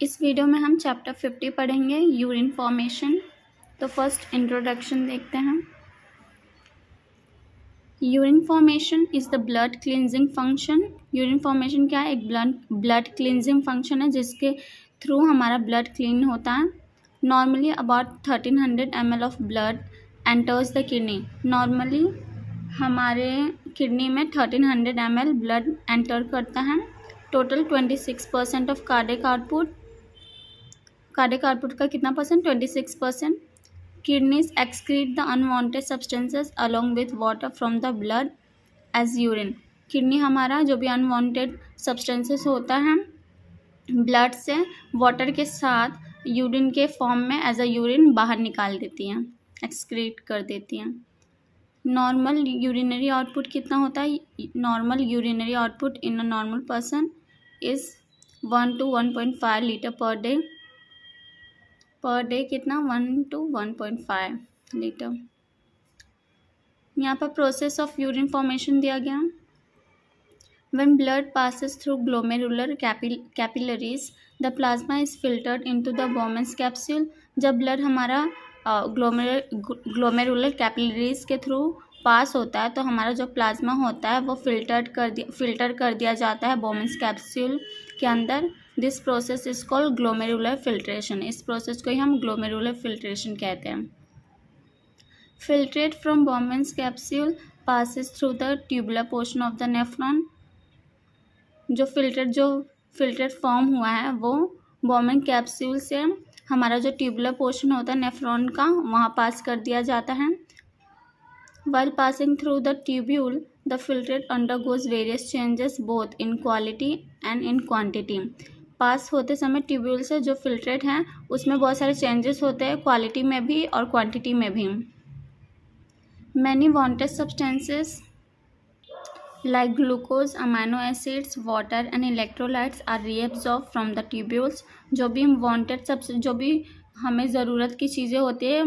इस वीडियो में हम चैप्टर 50 पढ़ेंगे, यूरिन फॉर्मेशन। तो फर्स्ट इंट्रोडक्शन देखते हैं। Urine formation is the blood cleansing function. Urine formation क्या है? एक ब्लड क्लींजिंग फंक्शन है जिसके थ्रू हमारा ब्लड क्लीन होता है। Normally about 1300 ml of blood enters the kidney. Normally हमारे किडनी में 1300 ml ब्लड एंटर करता है। टोटल 26% ऑफ कार्डियक आउटपुट का कितना percent? 26%। Kidneys excrete the unwanted substances along with water from the blood as urine. Kidney हमारा जो भी unwanted substances होता है ब्लड से वाटर के साथ यूरिन के फॉर्म में एज अ यूरिन बाहर निकाल देती हैं, एक्सक्रीट कर देती हैं। नॉर्मल यूरिनरी आउटपुट कितना होता है? Normal urinary output in a normal person is 1 to 1.5 litre per day. कितना? 1 to 1.5 लीटर। यहाँ पर प्रोसेस ऑफ यूरिन फॉर्मेशन दिया गया। When blood passes through glomerular capillaries, the plasma is filtered into the Bowman's capsule। जब blood हमारा glomerular capillaries के through pass होता है तो हमारा जो प्लाज्मा होता है वो फिल्टर कर दिया जाता है बोमेंस कैप्सूल के अंदर। This process is called glomerular filtration. इस प्रोसेस को ही हम ग्लोमेरुलर फिल्ट्रेशन कहते हैं। Filtrate from बोमेंस capsule passes through the tubular portion of the nephron. जो फिल्टरेट फॉर्म हुआ है वो बोमेन कैप्सूल से हमारा जो ट्यूबुलर पोर्शन होता है नेफ्रॉन का वहाँ पास कर दिया जाता है। While passing through the tubule, the filtrate undergoes various changes both in quality and in quantity। पास होते समय ट्यूब्यूल से जो फिल्ट्रेट हैं उसमें बहुत सारे चेंजेस होते हैं, क्वालिटी में भी और क्वांटिटी में भी। Many wanted substances like glucose, amino acids, water and electrolytes are reabsorbed from the tubules। जो भी हमें ज़रूरत की चीज़ें होती है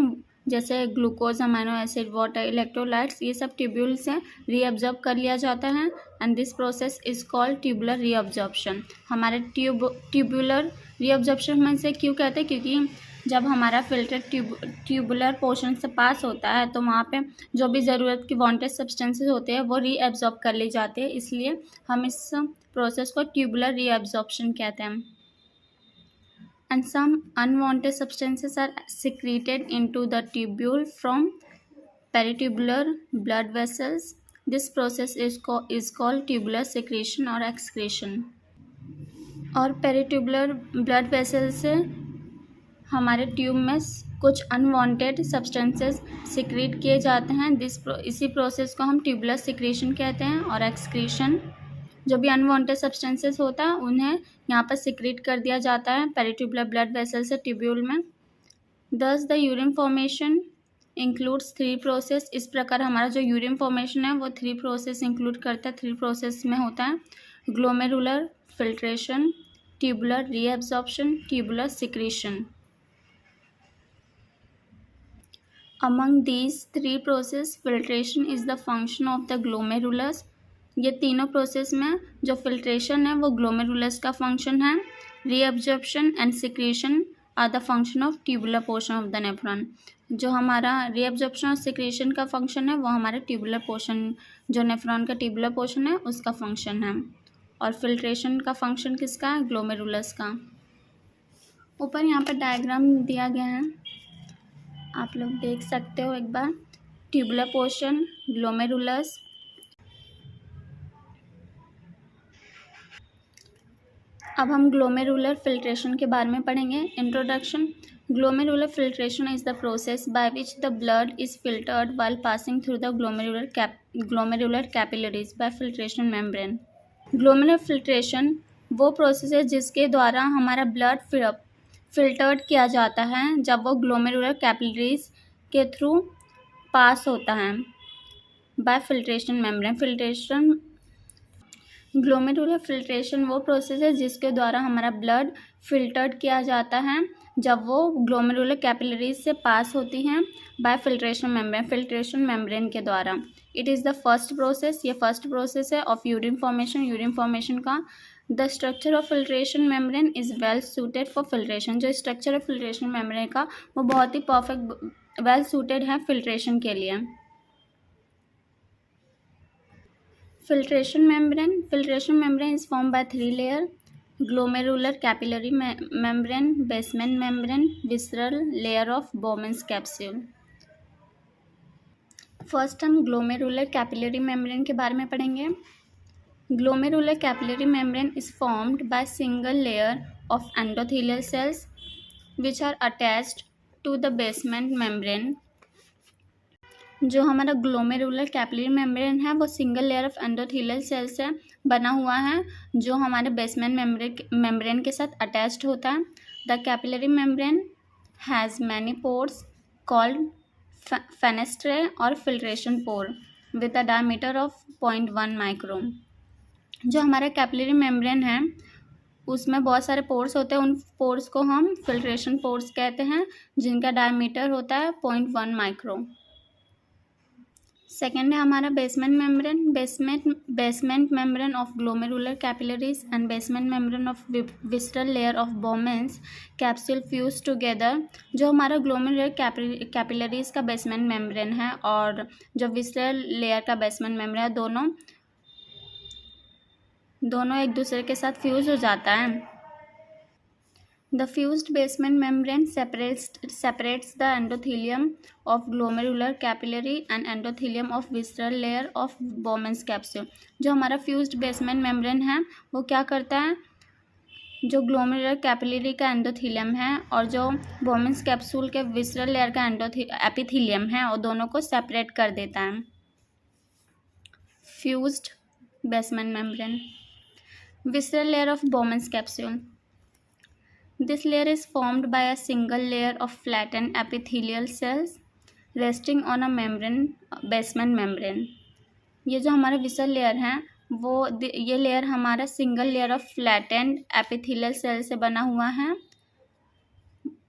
जैसे glucose, amino acid, water, electrolytes, ये सब ट्यूब्यूल से रीअब्जॉर्ब कर लिया जाता है। And this process is called tubular reabsorption. हमारे ट्यूबुलर रीअब्जॉर्प्शन में से क्यों कहते हैं? क्योंकि जब हमारा फिल्टर ट्यूबुलर पोर्शन से पास होता है तो वहाँ पे जो भी ज़रूरत की वांटेड सब्सटेंसेस होते हैं वो रीअब्जॉर्ब कर ली जाते हैं, इसलिए हम इस प्रोसेस को ट्यूबुलर रीअब्जॉर्प्शन कहते हैं। And some unwanted substances are secreted into the tubule from peritubular blood vessels। This process is called tubular secretion or excretion। और पेरिट्यूबुलर ब्लड वेसल से हमारे ट्यूब में कुछ अनवांटेड सब्सटेंसेस सिक्रीट किए जाते हैं। इसी प्रोसेस को हम ट्यूबुलर सिक्रेशन कहते हैं। और एक्सक्रीशन, जो भी अनवांटेड सब्सटेंसेस होता है उन्हें यहाँ पर सिक्रीट कर दिया जाता है पेरिट्यूबुलर ब्लड वेसल से ट्यूब्यूल में। दस the urine formation includes 3 process. इस प्रकार हमारा जो यूरिन फॉर्मेशन है वो 3 प्रोसेस इंक्लूड करता है। 3 प्रोसेस में होता है glomerular filtration, tubular reabsorption, tubular secretion. Among these 3 process, filtration is the function of the glomerulus। ये तीनों प्रोसेस में जो फिल्ट्रेशन है वो ग्लोमेरुलस का फंक्शन है। Reabsorption and secretion are the function of tubular portion of the nephron. जो हमारा रीअब्जॉर्प्शन और सिक्रीशन का फंक्शन है वो हमारे ट्यूबुलर पोर्शन, जो नेफ्रॉन का ट्यूबुलर पोर्शन है उसका फंक्शन है। और फिल्ट्रेशन का फंक्शन किसका है? ग्लोमेरुलस का। ऊपर यहाँ पर डायग्राम दिया गया है, आप लोग देख सकते हो एक बार। Tubular portion, glomerulus. अब हम ग्लोमेरुलर फिल्ट्रेशन के बारे में पढ़ेंगे। Introduction. Glomerular filtration is the process by which the blood is filtered while passing through the glomerular capillaries bye filtration membrane. Glomerular filtration वो प्रोसेस है जिसके द्वारा हमारा ब्लड फिल्टर्ड किया जाता है जब वो ग्लोमेरुलर कैपिलरीज के थ्रू पास होता है bye filtration membrane. Glomerular filtration वो प्रोसेस है जिसके द्वारा हमारा ब्लड फिल्टर्ड किया जाता है जब वो ग्लोमेरुलर कैपिलरीज से पास होती हैं बाय फिल्ट्रेशन मेम्ब्रेन के द्वारा। It is the first process, ये फर्स्ट प्रोसेस है ऑफ यूरिन फॉर्मेशन का। The structure of filtration membrane is well suited for filtration. जो स्ट्रक्चर ऑफ फिल्ट्रेशन मेम्ब्रेन का वो बहुत ही परफेक्ट वेल सूटेड है फिल्ट्रेशन के लिए। Filtration membrane is formed by 3 layers: glomerular capillary membrane, basement membrane, visceral layer of Bowman's capsule। First हम glomerular capillary membrane के बारे में पढ़ेंगे। Glomerular capillary membrane is formed by single layer of endothelial cells which are attached to the basement membrane. जो हमारा glomerular capillary membrane है वो single layer of endothelial cell से बना हुआ है जो हमारे बेसमेंट मेम्ब्रेन के साथ अटैच्ड होता है। The capillary membrane has many pores called fenestrae और filtration pore with a diameter of 0.1 micron. जो हमारा कैपिलरी मेम्ब्रेन है उसमें बहुत सारे पोर्स होते हैं। उन पोर्स को हम फिल्ट्रेशन पोर्स कहते हैं जिनका डायमीटर होता है 0.1 माइक्रोन। सेकेंड है हमारा basement membrane. Basement membrane of glomerular capillaries and basement membrane of visceral layer of Bowman's capsule fuse together. जो हमारा ग्लोमेरुलर कैपिलरीज का बेसमेंट मेम्ब्रेन है और जो विस्टरल लेयर का बेसमेंट मेम्ब्रेन है दोनों एक दूसरे के साथ फ्यूज हो जाता है। The fused basement membrane separates the endothelium of glomerular capillary and endothelium of visceral layer of Bowman's capsule। जो हमारा fused basement membrane है वो क्या करता है, जो ग्लोमेरुलर कैपिलरी का एंडोथीलियम है और जो बोमेंस कैप्सूल के विसरल लेयर का एपिथीलियम है और दोनों को सेपरेट कर देता है। Fused basement membrane. Visceral layer of Bowman's capsule. This layer is formed by a single layer of flattened epithelial cells resting on a basement membrane। ये जो हमारा विसरल लेयर है ये लेयर हमारा single layer of flattened epithelial cell से बना हुआ है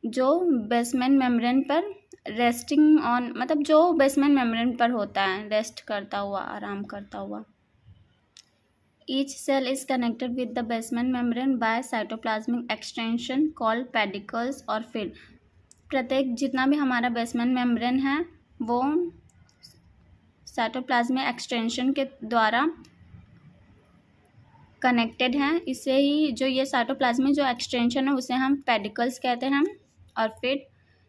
जो बेसमेंट मेम्ब्रेन पर रेस्टिंग ऑन मतलब जो बेसमेंट मेम्ब्रेन पर होता है रेस्ट करता हुआ, आराम करता हुआ। Each cell is connected with the basement membrane by cytoplasmic extension called pedicles or field। प्रत्येक जितना भी हमारा बेसमेंट मेम्ब्रेन है वो साइटोप्लाज्मिक एक्सटेंशन के द्वारा कनेक्टेड है। इससे ही जो ये साइटोप्लाज्मिक जो एक्सटेंशन है उसे हम पेडिकल्स कहते हैं। और फिर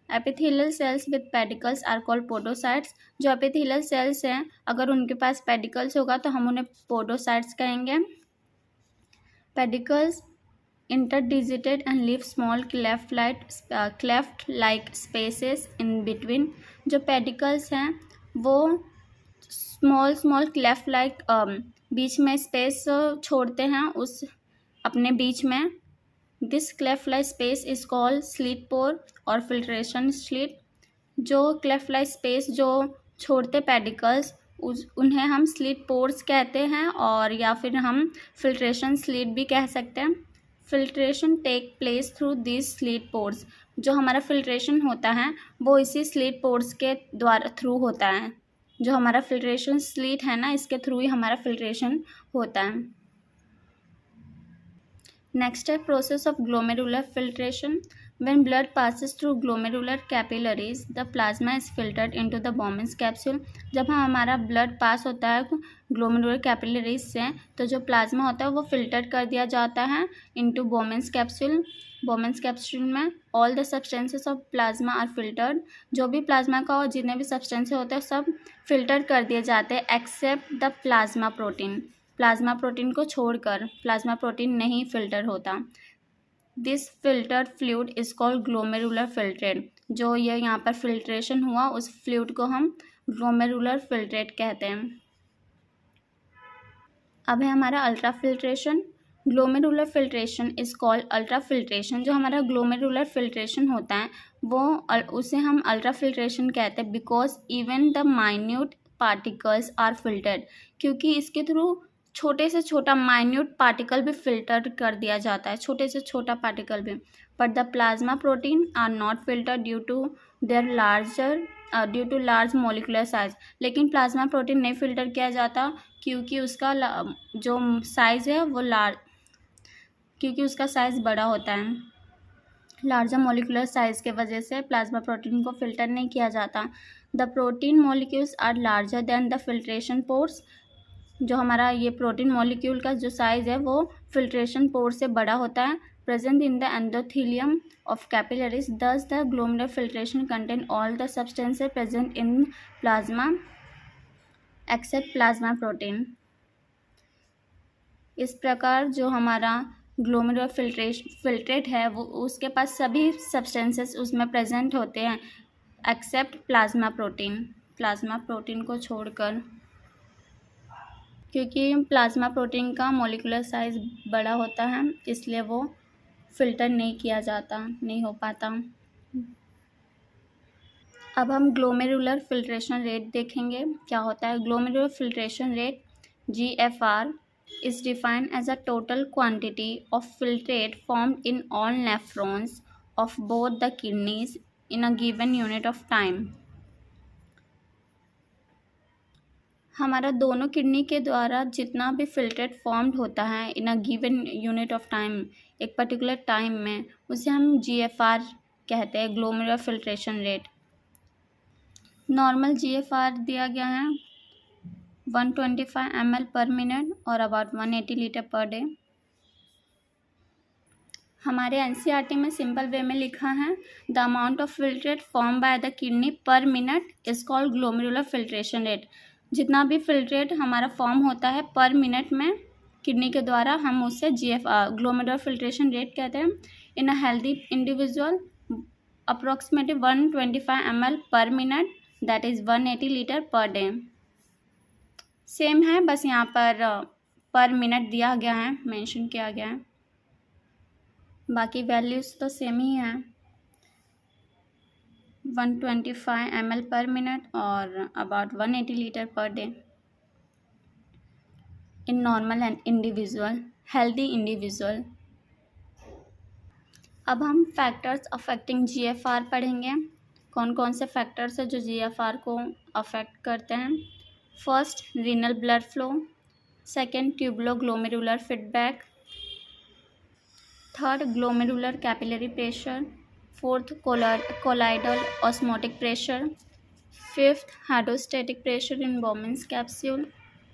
epithelial cells with pedicels are called podocytes. जो एपिथेलियल सेल्स हैं अगर उनके पास पेडिकल्स होगा तो हम उन्हें पोडोसाइट्स कहेंगे। Pedicels interdigitated and leave small cleft like spaces in between. जो पेडिकल्स हैं वो स्मॉल क्लेफ्ट लाइक बीच में स्पेस छोड़ते हैं उस अपने बीच में। This cleft like space is called slit pore और फिल्ट्रेशन स्लिट। जो क्लेफ्ट लाइक स्पेस जो छोड़ते पेडिकल्स उन्हें हम स्लिट पोर्स कहते हैं और या फिर हम फिल्ट्रेशन स्लिट भी कह सकते हैं। Filtration take place through this slit pores. जो हमारा फिल्ट्रेशन होता है वो इसी स्लिट पोर्स के द्वारा थ्रू होता है। जो हमारा फिल्ट्रेशन स्लिट है ना इसके थ्रू ही हमारा फिल्ट्रेशन होता है। नेक्स्ट है process of glomerular filtration. When blood passes through glomerular capillaries, the plasma is filtered into the Bowman's capsule। जब हमारा ब्लड पास होता है ग्लोमेरुलर कैपिलरीज से तो जो प्लाज्मा होता है वो फिल्टर कर दिया जाता है into Bowman's capsule। Bowman's capsule में all the substances of plasma are filtered. जो भी प्लाज्मा का और जितने भी सब्सटेंसेस होते हैं सब फिल्टर कर दिए जाते हैं except the plasma protein. Plasma protein को छोड़कर प्लाज्मा प्रोटीन नहीं फिल्टर होता। This filtered fluid is called glomerular filtrate. जो ये यहाँ पर फिल्ट्रेशन हुआ उस फ्लूइड को हम ग्लोमेरुलर फिल्ट्रेट कहते हैं। अब है हमारा ultra filtration. Glomerular filtration is called ultra filtration. जो हमारा ग्लोमेरुलर फिल्ट्रेशन होता है वो उसे हम अल्ट्रा फिल्ट्रेशन कहते हैं because even the minute particles are filtered. क्योंकि इसके थ्रू छोटे से छोटा माइन्यूट पार्टिकल भी फिल्टर कर दिया जाता है, छोटे से छोटा पार्टिकल भी। But the plasma protein are not filter due to large molecular size. लेकिन प्लाज्मा प्रोटीन नहीं फिल्टर किया जाता क्योंकि उसका जो साइज़ है वो क्योंकि उसका साइज़ बड़ा होता है। लार्जर मोलिकुलर साइज़ के वजह से प्लाज्मा प्रोटीन को फिल्टर नहीं किया जाता। The protein molecules are larger than the filtration pores. जो हमारा ये प्रोटीन मॉलिक्यूल का जो साइज़ है वो फिल्ट्रेशन पोर से बड़ा होता है। Present in the endothelium of capillaries, thus the glomerular filtration contain all the substances present in plasma except plasma protein. इस प्रकार जो हमारा ग्लोमेरुलर फिल्ट्रेट है वो उसके पास सभी सब्सटेंसेस उसमें प्रेजेंट होते हैं एक्सेप्ट प्लाज्मा प्रोटीन को छोड़कर, क्योंकि प्लाज्मा प्रोटीन का मॉलिक्यूलर साइज़ बड़ा होता है इसलिए वो फिल्टर नहीं हो पाता। अब हम ग्लोमेरुलर फिल्ट्रेशन रेट देखेंगे क्या होता है। Glomerular filtration rate GFR is defined as a total quantity of filtrate formed in all nephrons of both the kidneys in a given unit of time। हमारा दोनों किडनी के द्वारा जितना भी फिल्ट्रेट फॉर्म्ड होता है in a given unit of time, एक particular time में, उसे हम GFR कहते हैं, glomerular filtration rate. Normal GFR दिया गया है 125 ml पर मिनट और अबाउट 180 लीटर पर डे। हमारे NCERT में सिंपल वे में लिखा है the amount of filtrate form by the kidney per minute is called glomerular filtration rate. जितना भी फिल्ट्रेट हमारा फॉर्म होता है पर मिनट में किडनी के द्वारा, हम उससे ग्लोमेरुलर फिल्ट्रेशन रेट कहते हैं। In a healthy individual approximately 125 ml per minute, that is 180 litre per day. Same है, बस यहाँ पर मिनट दिया गया है, मेंशन किया गया है, बाकी वैल्यूज़ तो सेम ही हैं, 125 ml पर मिनट और about 180 litre per day in normal and individual, healthy individual. अब हम फैक्टर्स अफेक्टिंग GFR पढ़ेंगे। कौन कौन से फैक्टर्स है जो GFR को अफेक्ट करते हैं। First, renal blood flow. Second, tubuloglomerular feedback. Third, glomerular capillary pressure. Fourth, colloidal osmotic pressure. Fifth, hydrostatic pressure in Bowman's capsule।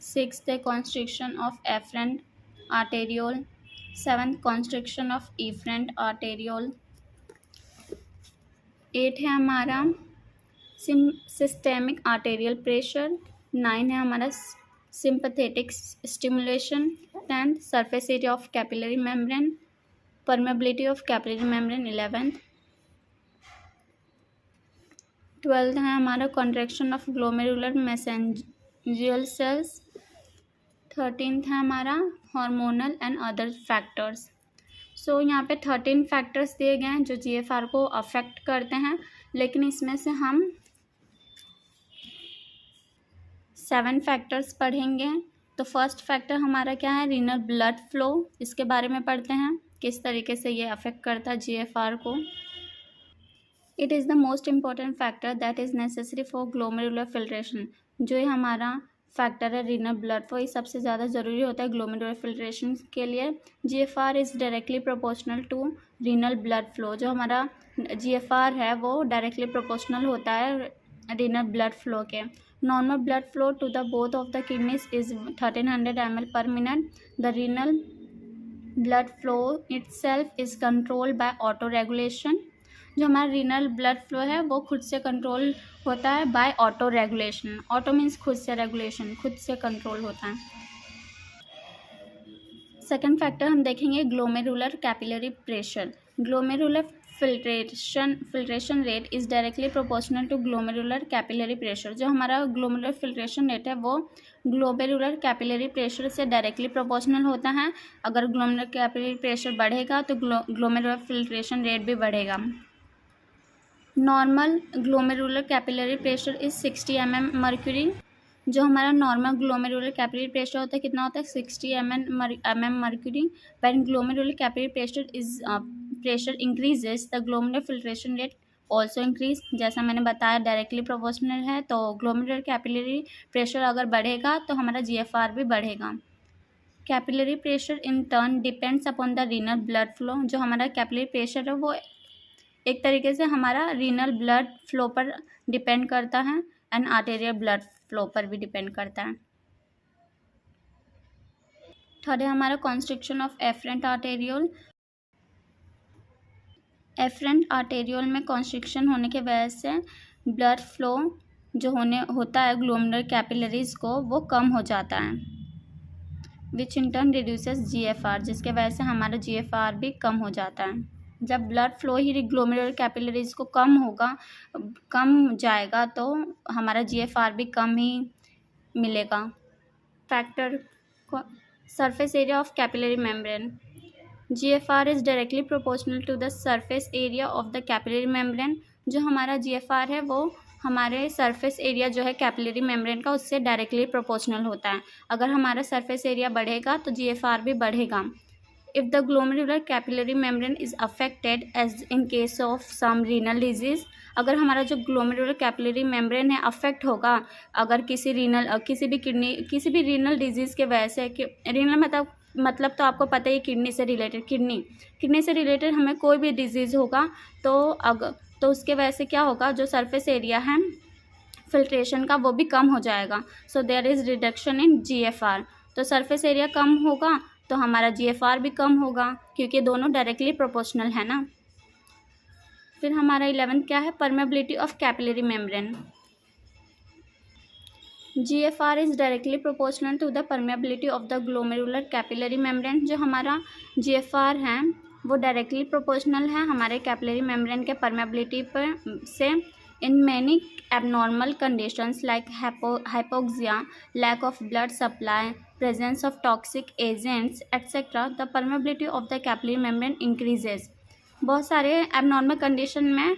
Sixth, constriction of afferent arteriole। Seventh, constriction of efferent arteriole। Eight है हमारा systemic arterial pressure. Nine है हमारा sympathetic stimulation. Tenth, surface area of capillary membrane, permeability of capillary membrane 11th। Twelfth है हमारा contraction of glomerular mesangial cells. 13th है हमारा hormonal and other factors. So यहाँ पे 13 फैक्टर्स दिए गए हैं जो GFR को अफेक्ट करते हैं, लेकिन इसमें से हम 7 फैक्टर्स पढ़ेंगे। तो फर्स्ट फैक्टर हमारा क्या है, रीनल ब्लड फ्लो। इसके बारे में पढ़ते हैं किस तरीके से ये अफेक्ट करता है GFR को। It is the most important factor that is necessary for glomerular filtration. जो ये हमारा फैक्टर है रीनल ब्लड फ्लो, ये सबसे ज़्यादा ज़रूरी होता है ग्लोमेरुलर फिल्ट्रेशन के लिए। GFR is directly proportional to renal blood flow. जो हमारा GFR है वो डायरेक्टली प्रोपोर्शनल होता है रीनल ब्लड फ्लो के। Normal blood flow to the both of the kidneys is 1300 ml per minute. The renal blood flow itself is controlled by auto regulation. जो हमारा renal blood flow है वो खुद से control होता है by auto regulation. Auto means खुद से, रेगुलेशन खुद से कंट्रोल होता है। सेकेंड फैक्टर हम देखेंगे glomerular capillary pressure. Glomerular filtration rate is directly proportional to glomerular capillary pressure. जो हमारा ग्लोमेरुलर फिल्ट्रेशन रेट है वो ग्लोमेरुलर कैपिलरी प्रेशर से डायरेक्टली प्रोपोर्शनल होता है। अगर ग्लोमेरुलर कैपिलरी प्रेशर बढ़ेगा तो ग्लोमेरुलर फिल्ट्रेशन रेट भी बढ़ेगा। Normal glomerular capillary pressure is 60 mm mercury. जो हमारा नॉर्मल ग्लोमेरुलर कैपिलरी प्रेशर होता है कितना होता है, 60 mm mercury. When glomerular capillary pressure increases the glomerular filtration rate also increase. जैसा मैंने बताया डायरेक्टली प्रोपोर्शनल है, तो ग्लोमेरुलर कैपिलरी प्रेशर अगर बढ़ेगा तो हमारा GFR भी बढ़ेगा। Capillary pressure in turn depends upon the renal blood flow. जो हमारा कैपिलरी प्रेशर है वो एक तरीके से हमारा रीनल ब्लड फ्लो पर डिपेंड करता है एंड आर्टेरियल ब्लड फ्लो पर भी डिपेंड करता है। थर्ड है हमारा constriction of efferent arteriole. Efferent arteriole में कॉन्स्ट्रिक्शन होने की वजह से ब्लड फ्लो जो होता है ग्लोमेरुलर कैपिलरीज को वो कम हो जाता है, विच इन टर्न रिड्यूसेस GFR, जिसके वजह से हमारा GFR भी कम हो जाता है। जब ब्लड फ्लो ही ग्लोमेरुलर कैपिलरीज को कम जाएगा तो हमारा GFR भी कम ही मिलेगा। Factor surface area of capillary membrane. GFR is directly proportional to the surface area of the capillary membrane. जो हमारा GFR है वो हमारे सरफेस एरिया जो है कैपिलरी मेम्ब्रेन का उससे डायरेक्टली प्रोपोर्शनल होता है। अगर हमारा सरफेस एरिया बढ़ेगा तो GFR भी बढ़ेगा। If the glomerular capillary membrane is affected as in case of some renal disease, अगर हमारा जो ग्लोमेरुलर कैपिलरी मेम्ब्रेन है अफेक्ट होगा अगर किसी भी रीनल डिजीज़ के वजह से, रीनल मतलब तो आपको पता ही, किडनी से रिलेटेड हमें कोई भी डिजीज़ होगा तो उसके वजह से क्या होगा, जो सरफेस एरिया है फिल्ट्रेशन का वो भी कम हो जाएगा। So there is reduction in GFR। तो सरफेस एरिया कम होगा तो हमारा GFR भी कम होगा, क्योंकि दोनों डायरेक्टली प्रोपोर्शनल है ना। फिर हमारा 11th क्या है, permeability of capillary membrane. GFR is directly proportional to the permeability of the glomerular capillary membrane. जो हमारा GFR है वो डायरेक्टली प्रोपोर्शनल है हमारे कैपिलरी मेम्ब्रेन के परमेबिलिटी पर से। In many abnormal conditions like hypoxia, lack of blood supply, presence of toxic agents etc., the permeability of the capillary membrane increases। बहुत सारे एबनॉर्मल कंडीशन में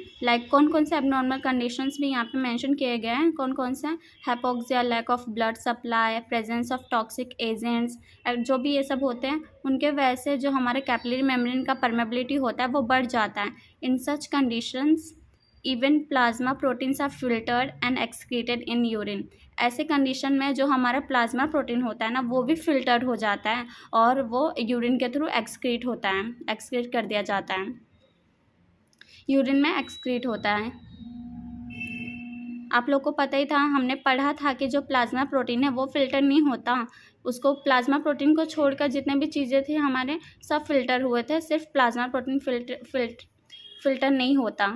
कौन कौन से एबनॉर्मल कंडीशंस भी यहाँ पे मेंशन किए गए हैं, कौन कौन से, hypoxia, lack of blood supply, presence of toxic agents, जो भी ये सब होते हैं उनके वजह से जो हमारे कैपिलरी मेम्ब्रेन का परमेबिलिटी होता है वो बढ़ जाता है। In such conditions even plasma proteins are filtered and excreted in urine. ऐसे कंडीशन में जो हमारा प्लाज्मा प्रोटीन होता है ना वो भी फिल्टर्ड हो जाता है और वो यूरिन के थ्रू एक्सक्रीट कर दिया जाता है, यूरिन में एक्सक्रीट होता है। आप लोग को पता ही था, हमने पढ़ा था कि जो प्लाज्मा प्रोटीन है वो फिल्टर नहीं होता, उसको प्लाज्मा प्रोटीन को छोड़कर जितने भी चीज़ें थी हमारे सब फिल्टर हुए थे, सिर्फ प्लाज्मा प्रोटीन फिल्टर नहीं होता,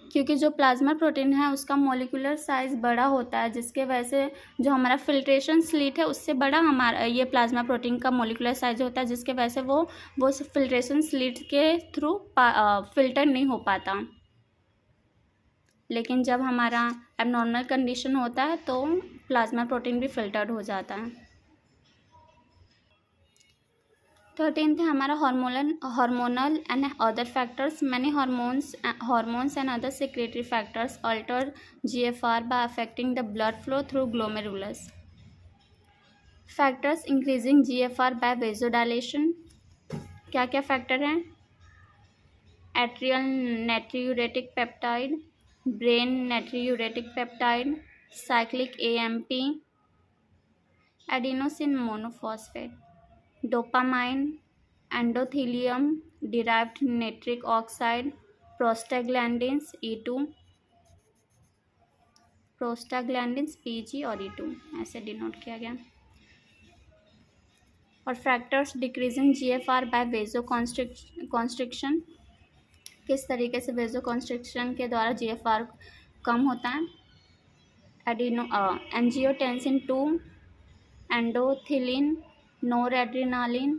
क्योंकि जो प्लाज्मा प्रोटीन है उसका मॉलिक्यूलर साइज़ बड़ा होता है, जिसके वजह से जो हमारा फिल्ट्रेशन स्लीट है उससे बड़ा हमारा ये प्लाज्मा प्रोटीन का मॉलिक्यूलर साइज़ होता है, जिसके वजह से वो फिल्ट्रेशन स्लीट के थ्रू फिल्टर नहीं हो पाता। लेकिन जब हमारा एबनॉर्मल कंडीशन होता है तो प्लाज्मा प्रोटीन भी फिल्टर्ड हो जाता है। 13th है हमारा hormonal and other factors. Many hormones and other secretory factors alter GFR by affecting the blood flow through glomerulus. Factors increasing GFR by vasodilation। क्या क्या फैक्टर हैं, atrial natriuretic peptide, brain natriuretic peptide, cyclic AMP, adenosine monophosphate, dopamine, endothelium derived nitric oxide, prostaglandins E2, prostaglandins PG और E2 ऐसे denote किया गया। और factors decreasing GFR by vasoconstriction. किस तरीके से वेजो कॉन्स्ट्रिक्शन के द्वारा GFR कम होता है, angiotensin 2, endothelin, noradrenaline,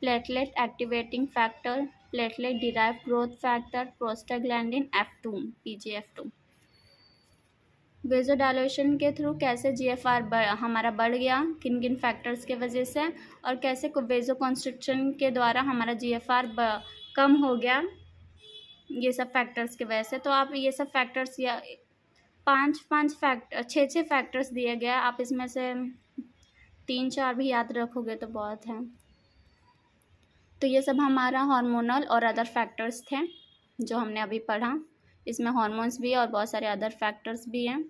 platelet activating factor, platelet derived growth factor, prostaglandin F2 PGF2। Vasodilation के थ्रू कैसे GFR हमारा बढ़ गया, किन किन फैक्टर्स के वजह से, और कैसे वेजो कॉन्स्ट्रिक्शन के द्वारा हमारा GFR कम हो गया, ये सब फैक्टर्स की वजह से। तो आप ये सब फैक्टर्स या 6 फैक्टर्स दिए गया, आप इसमें से 3-4 भी याद रखोगे तो बहुत है। तो ये सब हमारा हार्मोनल और अदर फैक्टर्स थे जो हमने अभी पढ़ा। इसमें हार्मोन्स भी और बहुत सारे अदर फैक्टर्स भी हैं।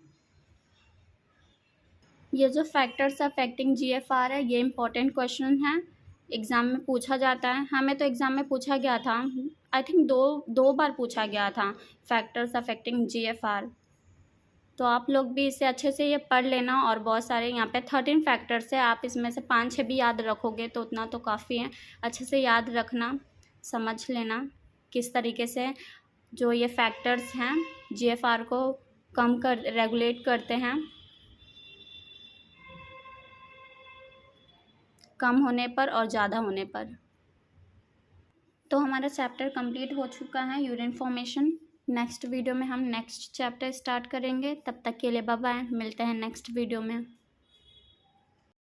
ये जो फैक्टर्स अफेक्टिंग जीएफआर है, ये इम्पोर्टेंट क्वेश्चन है, एग्ज़ाम में पूछा जाता है। हमें तो एग्ज़ाम में पूछा गया था, आई थिंक दो बार पूछा गया था फैक्टर्स अफेक्टिंग जीएफआर। तो आप लोग भी इसे अच्छे से ये पढ़ लेना। और बहुत सारे यहाँ पे 13 फैक्टर्स है, आप इसमें से 5-6 भी याद रखोगे तो उतना तो काफ़ी है। अच्छे से याद रखना, समझ लेना किस तरीके से जो ये फैक्टर्स हैं जीएफआर को रेगुलेट करते हैं कम होने पर और ज़्यादा होने पर। तो हमारा चैप्टर कंप्लीट हो चुका है यूरिन फॉर्मेशन। नेक्स्ट वीडियो में हम नेक्स्ट चैप्टर स्टार्ट करेंगे। तब तक के लिए बाय बाय, मिलते हैं नेक्स्ट वीडियो में।